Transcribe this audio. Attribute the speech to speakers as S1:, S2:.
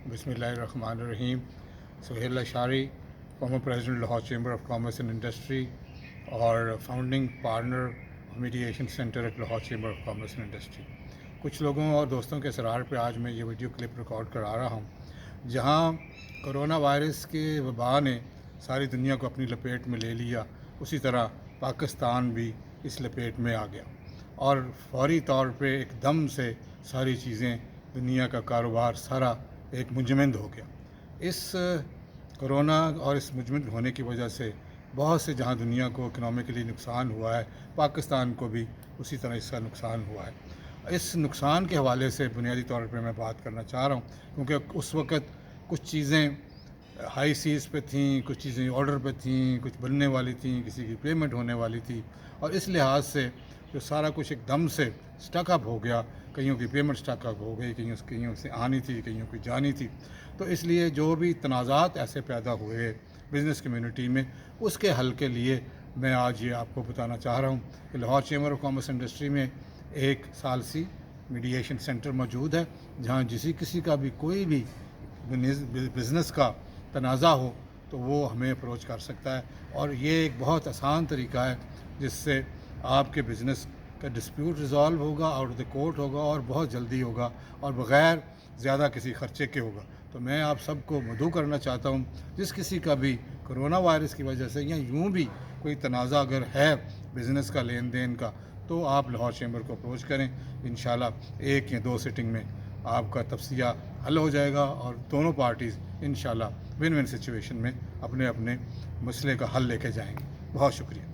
S1: बिस्मिल्लाहिर्रहमानिर्रहीम। Suhail Ashari, former president Lahore chamber of commerce and industry और founding partner mediation centre at Lahore chamber of commerce and industry. कुछ लोगों और दोस्तों के इसरार पे आज मैं ये वीडियो क्लिप रिकॉर्ड करा रहा हूँ, जहाँ कोरोना वायरस के वबा ने सारी दुनिया को अपनी लपेट में ले लिया, उसी तरह पाकिस्तान भी इस लपेट में आ गया और फौरी तौर पे एकदम से सारी चीज़ें, दुनिया का कारोबार सारा एक मुंजमद हो गया। इस कोरोना और इस मुंजमद होने की वजह से बहुत से जहां दुनिया को इकनॉमिकली नुकसान हुआ है, पाकिस्तान को भी उसी तरह इसका नुकसान हुआ है। इस नुकसान के हवाले से बुनियादी तौर पर मैं बात करना चाह रहा हूं, क्योंकि उस वक़्त कुछ चीज़ें हाई सीज़ पे थीं, कुछ चीज़ें ऑर्डर पे थीं, कुछ बनने वाली थीं, किसी की पेमेंट होने वाली थी, और इस लिहाज से जो सारा कुछ एकदम से स्टकअप हो गया, कईयों की पेमेंट स्टकअप हो गई, कईयों से आनी थी, कईयों की जानी थी। तो इसलिए जो भी तनाज़ात ऐसे पैदा हुए बिज़नेस कम्युनिटी में, उसके हल के लिए मैं आज ये आपको बताना चाह रहा हूँ कि Lahore chamber of commerce industry में एक सालसी मीडिएशन सेंटर मौजूद है, जहाँ किसी का भी कोई भी बिज़नेस का तनाज़ा हो तो वो हमें अप्रोच कर सकता है। और ये एक बहुत आसान तरीका है जिससे आपके बिज़नेस का डिस्प्यूट रिज़ॉल्व होगा, आउट ऑफ द कोर्ट होगा और बहुत जल्दी होगा और बग़ैर ज़्यादा किसी ख़र्चे के होगा। तो मैं आप सबको मदऊ करना चाहता हूँ, जिस किसी का भी कोरोना वायरस की वजह से या यूँ भी कोई तनाज़ा अगर है बिज़नेस का, लेन देन का, तो आप लाहौर चैम्बर को अप्रोच करें। इंशाल्लाह 1 या 2 सिटिंग में आपका तफसिया हल हो जाएगा और दोनों पार्टीज़ इंशाल्लाह विन विन सिचुएशन में अपने अपने मसले का हल लेके जाएंगे। बहुत शुक्रिया।